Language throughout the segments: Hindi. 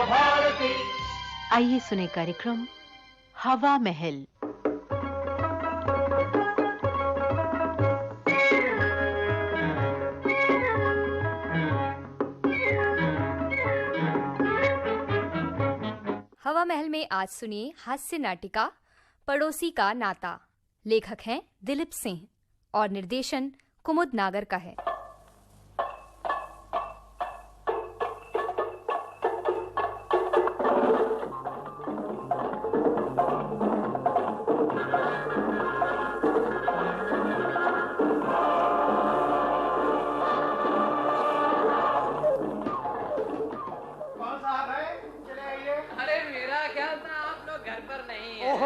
भारती। आइए सुने कार्यक्रम हवा महल। हवा महल में आज सुनिए हास्य नाटिका पड़ोसी का नाता। लेखक हैं दिलीप सिंह और निर्देशन कुमुद नागर का है।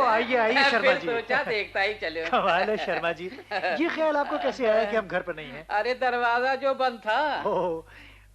आइए आइए शर्मा जी। सोचा देखता ही चले। कमाल है शर्मा जी, ये ख्याल आपको कैसे आया कि हम घर पर नहीं हैं? अरे दरवाजा जो बंद था। ओह,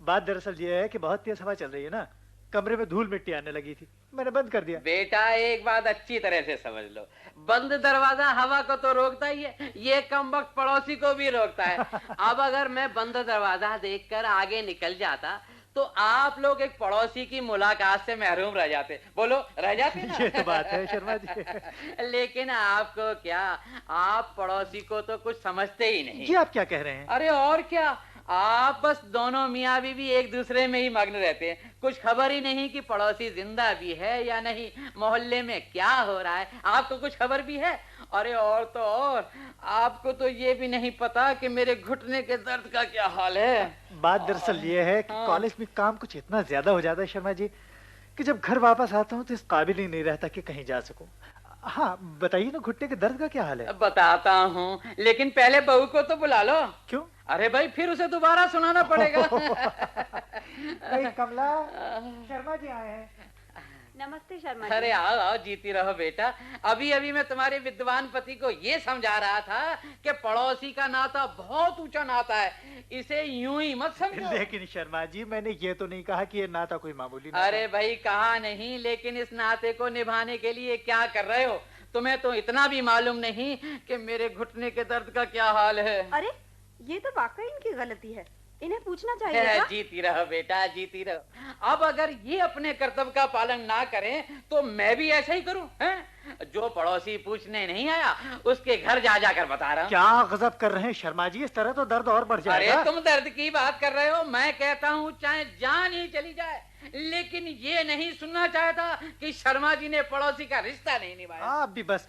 बात दरअसल ये है कि बहुत तेज हवा चल रही है ना, कमरे में धूल मिट्टी आने लगी थी, मैंने बंद कर दिया। बेटा एक बात अच्छी तरह से समझ लो, बंद दरवाजा हवा को तो रोकता ही है, ये कमबख्त पड़ोसी को भी रोकता है। अब अगर मैं बंद दरवाजा देखकर आगे निकल जाता तो आप लोग एक पड़ोसी की मुलाकात से महरूम रह जाते। बोलो रह जाते ना? ये तो बात है शर्मा जी। लेकिन आपको क्या, आप पड़ोसी को तो कुछ समझते ही नहीं। ये आप क्या कह रहे हैं? अरे और क्या, आप बस दोनों मियाँ बीवी एक दूसरे में ही मग्न रहते हैं, कुछ खबर ही नहीं कि पड़ोसी जिंदा भी है या नहीं, मोहल्ले में क्या हो रहा है आपको कुछ खबर भी है? अरे और तो और, आपको तो ये भी नहीं पता कि मेरे घुटने के दर्द का क्या हाल है। बात दरअसल ये है कि कॉलेज में काम कुछ इतना ज्यादा हो जाता है शर्मा जी कि जब घर वापस आता हूँ तो इस काबिल ही नहीं रहता कि कहीं जा सकूं। हाँ बताइए ना, घुटने के दर्द का क्या हाल है? बताता हूँ, लेकिन पहले बहू को तो बुला लो। क्यों? अरे भाई फिर उसे दोबारा सुनाना पड़ेगा। कमला, शर्मा जी आए हैं। नमस्ते शर्मा जी। अरे आओ आओ, जीती रहो बेटा। अभी अभी मैं तुम्हारे विद्वान पति को ये समझा रहा था कि पड़ोसी का नाता बहुत ऊंचा नाता है, इसे यूं ही मत समझो। लेकिन शर्मा जी मैंने ये तो नहीं कहा कि ये नाता कोई मामूली नाता। अरे भाई कहा नहीं, लेकिन इस नाते को निभाने के लिए क्या कर रहे हो? तुम्हें तो इतना भी मालूम नहीं कि मेरे घुटने के दर्द का क्या हाल है। अरे ये तो वाकई इनकी गलती है, इन्हें पूछना चाहिए था। जीती रहो बेटा, जीती रहो। अब अगर ये अपने कर्तव्य का पालन ना करें तो मैं भी ऐसा ही करूं, हैं? जो पड़ोसी पूछने नहीं आया उसके घर जा जाकर बता रहा हूं। क्या गजब कर रहे हैं शर्मा जी, इस तरह तो दर्द और बढ़ जाएगा। अरे तुम दर्द की बात कर रहे हो, मैं कहता हूँ चाहे जान ही चली जाए, लेकिन ये नहीं सुनना चाहता कि शर्मा जी ने पड़ोसी का रिश्ता नहीं निभाया। आप भी बस।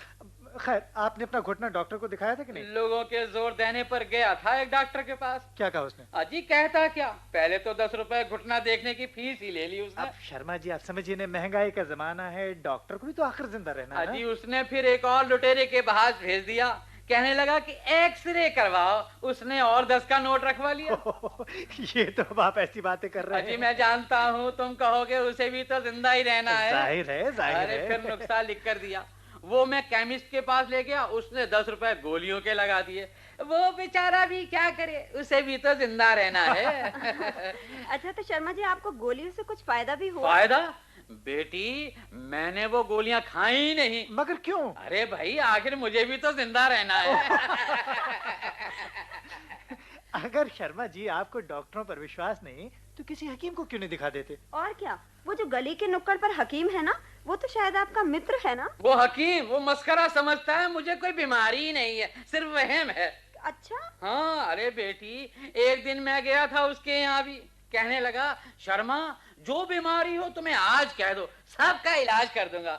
खैर आपने अपना घुटना डॉक्टर को दिखाया था कि नहीं? लोगों के जोर देने पर गया था एक डॉक्टर के पास। क्या कहा उसने? अजी कहता क्या, पहले तो 10 रुपए घुटना देखने की फीस ही ले ली उसने। अब शर्मा जी आप समझिए ना, महंगाई का जमाना है, डॉक्टर को भी तो आखिर जिंदा रहना है। अजी उसने फिर एक और लुटेरे के बहास भेज दिया, कहने लगा कि एक्सरे करवाओ। उसने और 10 का नोट रखवा लिया। ये तो अब आप ऐसी बातें कर रहे हैं। अजी मैं जानता हूँ तुम कहोगे उसे भी तो जिंदा ही रहना है। जाहिर है, जाहिर है। अरे फिर नुस्खा लिख कर दिया, वो मैं केमिस्ट के पास ले गया, उसने 10 रुपए गोलियों के लगा दिए। वो बेचारा भी क्या करे, उसे भी तो जिंदा रहना है। अच्छा तो शर्मा जी आपको गोलियों से कुछ फायदा भी हुआ? फायदा? बेटी मैंने वो गोलियां खाई ही नहीं। मगर क्यों? अरे भाई आखिर मुझे भी तो जिंदा रहना है। अगर शर्मा जी आपको डॉक्टरों पर विश्वास नहीं तो किसी हकीम को क्यों नहीं दिखा देते? और क्या, वो जो गली के नुक्कड़ पर हकीम है ना, वो तो शायद आपका मित्र है ना। वो हकीम वो मस्करा समझता है, मुझे कोई बीमारी ही नहीं है, सिर्फ वहम है। अच्छा हाँ अरे बेटी एक दिन मैं गया था उसके यहाँ भी, कहने लगा शर्मा जो बीमारी हो तुम्हें आज कह दो, सबका इलाज कर दूंगा।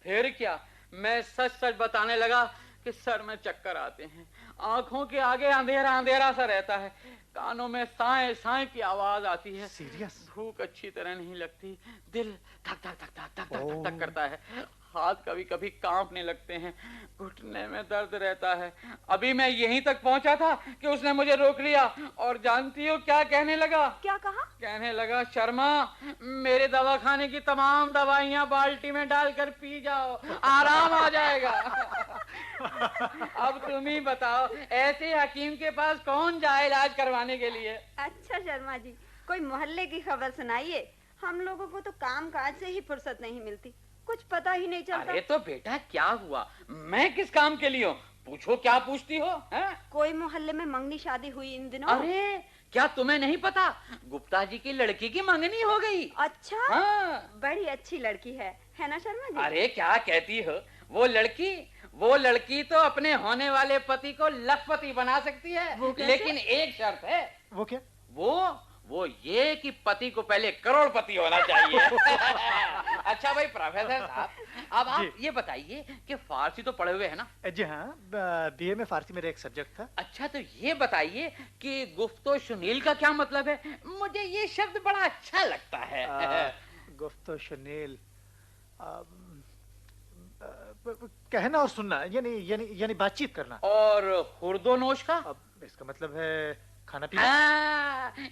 फिर क्या, मैं सच सच बताने लगा कि सर में चक्कर आते हैं, आंखों के आगे अंधेरा अंधेरा सा रहता है, कानों में साए साए की आवाज आती है। सीरियस? भूख अच्छी तरह नहीं लगती, दिल धक धक धक धक धक धक धक करता है, हाथ कभी कभी कांपने लगते हैं, घुटने में दर्द रहता है। अभी मैं यहीं तक पहुंचा था कि उसने मुझे रोक लिया और जानती हो क्या कहने लगा? क्या कहा? कहने लगा शर्मा मेरे दवाखाने की तमाम दवाइयां बाल्टी में डालकर पी जाओ, आराम आ जाएगा। अब तुम ही बताओ ऐसे हकीम के पास कौन जाए इलाज करवाने के लिए? अच्छा शर्मा जी कोई मोहल्ले की खबर सुनाइए, हम लोगों को तो काम काज से ही फुर्सत नहीं मिलती, कुछ पता ही नहीं चलता। अरे तो बेटा क्या हुआ, मैं किस काम के लिए हूँ? पूछो क्या पूछती हो, हैं? कोई मोहल्ले में मंगनी शादी हुई इन दिनों? अरे क्या तुम्हें नहीं पता, गुप्ता जी की लड़की की मंगनी हो गई। अच्छा। हाँ। बड़ी अच्छी लड़की है ना शर्मा जी? अरे क्या कहती हो, वो लड़की तो अपने होने वाले पति को लखपति बना सकती है, वो कैसे? लेकिन एक शर्त है। वो क्या? वो ये कि पति को पहले करोड़पति होना चाहिए। अच्छा भाई प्रोफेसर साहब, अब आप ये बताइए कि फारसी तो पढ़े हुए है ना? जी हाँ, बीए में फारसी मेरा एक सब्जेक्ट था। अच्छा तो ये बताइए कि गुफ्तो शुनील का क्या मतलब है? मुझे ये शब्द बड़ा अच्छा लगता है। गुफ्तो शुनील कहना और सुनना, यानी यानी यानी बातचीत करना। और हुर्दोनोश का? अब इसका मतलब है खाना पीना।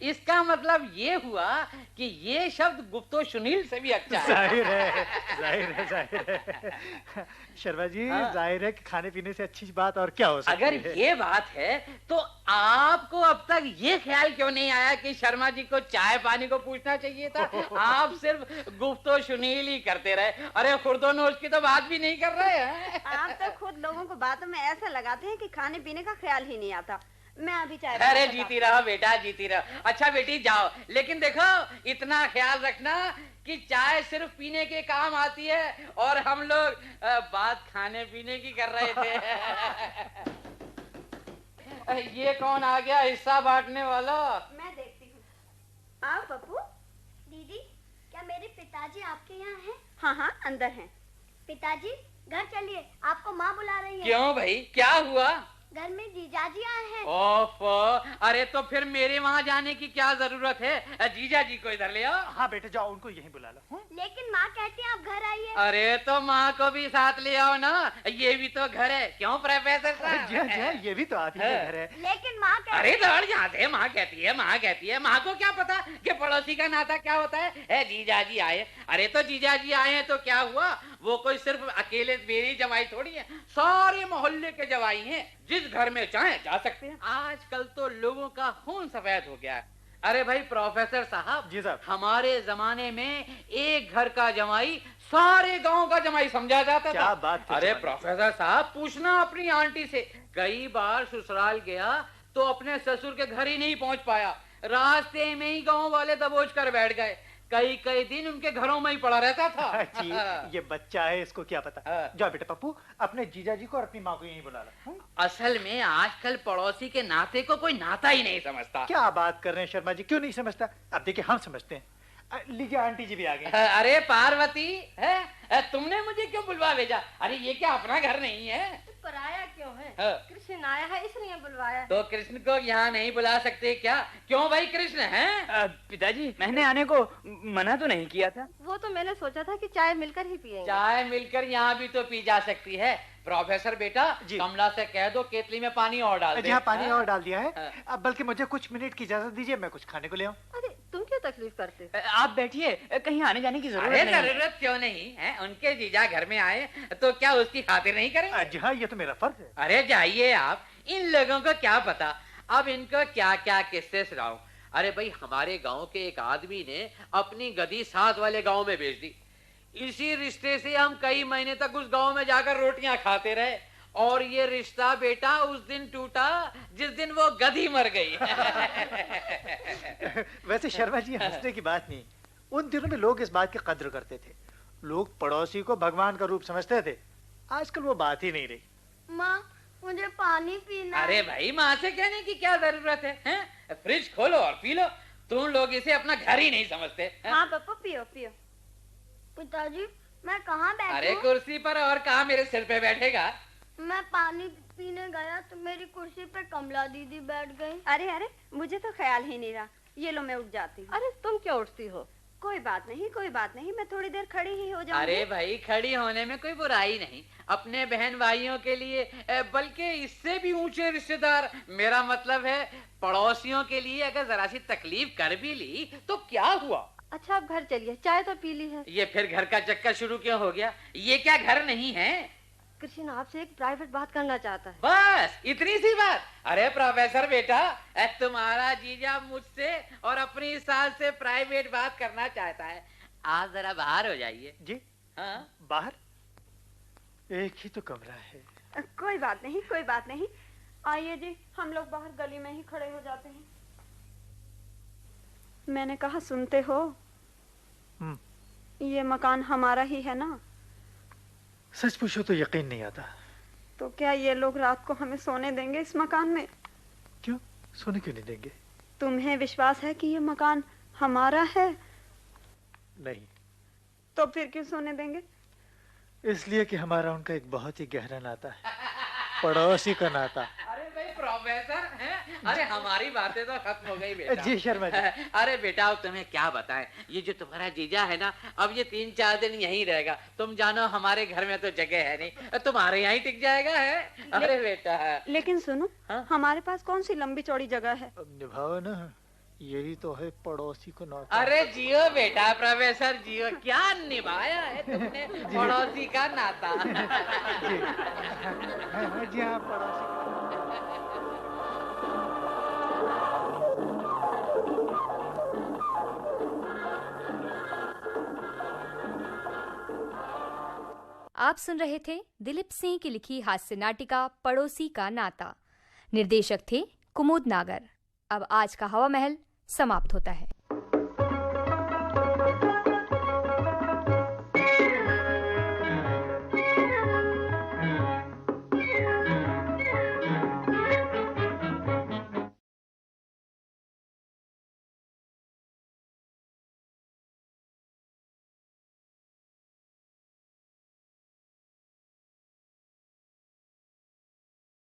इसका मतलब ये हुआ कि ये शब्द गुफ्तो शुनील से भी अच्छा है। जाहिर है शर्मा जी, जाहिर है कि खाने पीने से अच्छी बात और क्या हो सकती अगर है। ये बात है तो आपको अब तक ये ख्याल क्यों नहीं आया कि शर्मा जी को चाय पानी को पूछना चाहिए था? आप सिर्फ गुफ्तो शुनील ही करते रहे। अरे खुर्दोनोश की तो बात भी नहीं कर रहे हैं। आप तो खुद लोगों को बातों में ऐसा लगाते हैं कि खाने पीने का ख्याल ही नहीं आता। मैं अभी चाय। अरे जीती रहो बेटा, जीती रहो। अच्छा बेटी जाओ, लेकिन देखो इतना ख्याल रखना कि चाय सिर्फ पीने के काम आती है और हम लोग बात खाने पीने की कर रहे थे। ये कौन आ गया हिस्सा बांटने वाला? मैं देखती हूँ। आओ पप्पू। दीदी, क्या मेरे पिताजी आपके यहाँ हैं? हाँ हाँ अंदर हैं। पिताजी घर चलिए, आपको माँ बुला रही है। क्यों भाई, क्या हुआ? घर में जीजाजी आए हैं। ओफो, अरे तो फिर मेरे वहाँ जाने की क्या जरूरत है? जीजा जी को इधर ले आओ। हाँ बेटे जाओ, उनको यहीं बुला लो। लेकिन माँ कहती है आप घर आइए। अरे तो माँ को भी साथ ले आओ ना, ये भी तो घर है। क्यों प्रोफेसर साहब? जी हाँ, ये भी तो आप ही का घर है। लेकिन माँ कहती अरे दौड़ जाते हैं, माँ कहती है। माँ को क्या पता कि पड़ोसी का नाता क्या होता है? जीजा जी आए। अरे तो जीजा जी आए हैं तो क्या हुआ? वो कोई सिर्फ अकेले मेरी जवाई थोड़ी है, सारे मोहल्ले के जवाई हैं। जिस घर में चाहे जा सकते हैं। आजकल तो लोगों का खून सफेद हो गया है। अरे भाई प्रोफेसर साहब, जी साहब, हमारे जमाने में एक घर का जमाई सारे गांव का जमाई समझा जाता था। क्या बात है। अरे प्रोफेसर साहब, पूछना अपनी आंटी से। कई बार ससुराल गया तो अपने ससुर के घर ही नहीं पहुंच पाया, रास्ते में ही गांव वाले दबोच कर बैठ गए। कई दिन उनके घरों में ही पड़ा रहता था। जी, ये बच्चा है, इसको क्या पता। जाओ बेटा पप्पू, अपने जीजा जी को और अपनी माँ को यहीं बुला लो। असल में आजकल पड़ोसी के नाते को कोई नाता ही नहीं समझता। क्या बात कर रहे हैं शर्मा जी, क्यों नहीं समझता? अब देखिए हम समझते हैं। लीजिए आंटी जी भी आ गए। अरे पार्वती, है तुमने मुझे क्यों बुलवा भेजा? अरे ये क्या अपना घर नहीं है? पराया क्यों है? कृष्ण आया है इसलिए बुलवाया। तो कृष्ण को यहाँ नहीं बुला सकते क्या? क्यों भाई, कृष्ण है? पिताजी, मैंने आने को मना तो नहीं किया था। वो तो मैंने सोचा था कि चाय मिलकर ही पिएंगे। चाय मिलकर यहाँ भी तो पी जा सकती है। प्रोफेसर बेटा, कमला से कह दो केतली में पानी और डाल दे। जी हाँ, पानी और डाल दिया है। अब बल्कि मुझे कुछ मिनट की इजाजत दीजिए, मैं कुछ खाने को ले आऊं। अरे तुम क्यों तकलीफ करते? आप बैठिए, कहीं आने जाने की जरूरत नहीं। जरूरत क्यों नहीं है? उनके जीजा घर में आए तो क्या उसकी खातिर नहीं करेंगे? जी हाँ, ये तो मेरा फर्ज है। अरे जाइए आप, इन लोगों को क्या पता अब इनको क्या क्या किस्से सुनाऊं। अरे भाई, हमारे गांव के एक आदमी ने अपनी गधी साथ वाले गांव में बेच दी। इसी रिश्ते से हम कई महीने तक उस गांव में जाकर रोटियां खाते रहे, और ये रिश्ता बेटा उस दिन टूटा जिस दिन वो गधी मर गई। वैसे शर्मा जी, हंसने की बात नहीं। उन दिनों में लोग इस बात की कद्र करते थे। लोग पड़ोसी को भगवान का रूप समझते थे। आजकल वो बात ही नहीं रही। माँ, मुझे पानी पीना है। अरे भाई, माँ से कहने की क्या जरूरत है, हैं? फ्रिज खोलो और पी लो। तुम लोग इसे अपना घर ही नहीं समझते। हाँ पप्पू, पियो पियो। पिताजी, मैं कहाँ बैठूं? अरे कुर्सी पर, और कहाँ मेरे सिर पे बैठेगा? मैं पानी पीने गया तो मेरी कुर्सी पे कमला दीदी बैठ गई। अरे मुझे तो ख्याल ही नहीं रहा। ये लो मैं उठ जाती हूँ। अरे तुम क्यों उठती हो? कोई बात नहीं, मैं थोड़ी देर खड़ी ही हो जाऊंगी। अरे भाई, खड़ी होने में कोई बुराई नहीं। अपने बहन भाइयों के लिए, बल्कि इससे भी ऊंचे रिश्तेदार, मेरा मतलब है पड़ोसियों के लिए अगर जरा सी तकलीफ कर भी ली तो क्या हुआ? अच्छा आप घर चलिए, चाय तो पी ली है। ये फिर घर का चक्कर शुरू क्यों हो गया? ये क्या घर नहीं है? कृष्ण आपसे एक प्राइवेट बात करना चाहता है। बस इतनी सी बात? अरे प्रोफेसर बेटा, तुम्हारा जीजा मुझसे और अपनी सास से प्राइवेट बात करना चाहता है। आप जरा बाहर हो जाइए। जी हाँ? बाहर? एक ही तो कमरा है। कोई बात नहीं, कोई बात नहीं। आइए जी, हम लोग बाहर गली में ही खड़े हो जाते हैं। मैंने कहा सुनते हो? ये मकान हमारा ही है ना? सच पूछो तो यकीन नहीं आता। तो क्या ये लोग रात को हमें सोने देंगे इस मकान में? क्यों? सोने क्यों नहीं देंगे? तुम्हें विश्वास है कि ये मकान हमारा है? नहीं। तो फिर क्यों सोने देंगे? इसलिए कि हमारा उनका एक बहुत ही गहरा नाता है, पड़ोसी का नाता। अरे भाई प्रोफेसर हैं? अरे हमारी बातें तो खत्म हो गई बेटा। जी शर्मा जी। अरे बेटा अब तुम्हें क्या बताएं, ये जो तुम्हारा जीजा है ना, अब ये 3-4 दिन यहीं रहेगा। तुम जानो हमारे घर में तो जगह है नहीं, तुम्हारे यहाँ ही टिक जाएगा है। अरे बेटा लेकिन सुनो, हमारे पास कौन सी लंबी चौड़ी जगह है? अब निभाओ ना, यही तो है पड़ोसी को नाता। अरे जियो बेटा प्रोफेसर जियो, क्या निभाया है तुमने पड़ोसी का नाता। जी हाँ, पड़ोसी का। आप सुन रहे थे दिलीप सिंह की लिखी हास्य नाटिका पड़ोसी का नाता। निर्देशक थे कुमुद नागर। अब आज का हवा महल समाप्त होता है।